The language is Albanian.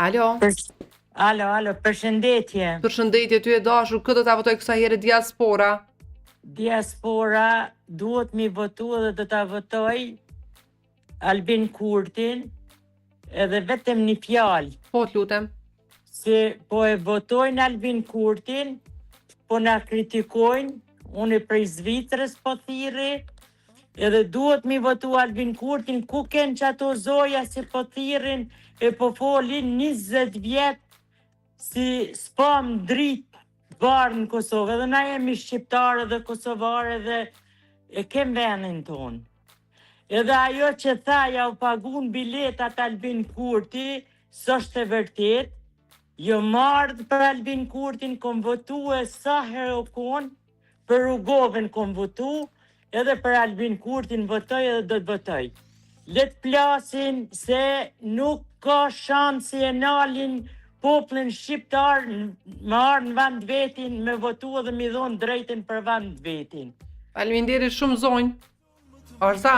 Alo, Alo, përshëndetje. përshëndetje ty e dashur, këtë ta votoj kësa herë diaspora. Diaspora duhet mi votu dhe do ta votoj Albin Kurtin edhe vetëm një fjalë. Po, t'lutem. Se po e votojnë Albin Kurtin, po na kritikojnë, unë prej Zvicrës po thirri, edhe duhet mi votu Albin Kurtin, ku ken që ato zoja se po thirrin e po folin 20 vjet si s'pam dritë barë në Kosovë, edhe na jemi shqiptarë dhe kosovare dhe e kem venin tonë. Edhe ajo që tha ja u pagun biletat Albin Kurti, s'është e vërtet, jo mardh për Albin Kurtin, kom votu e sa herë o konë, për Rugovën kom votu, edhe për Albin Kurtin votoj edhe do të votoj. Letë plasin se nuk ka shansi e nalin poplin shqiptar me arë në vend vetin, me votu edhe mi dhonë drejtin për vend vetin. Faleminderit shumë zonjë. Arza.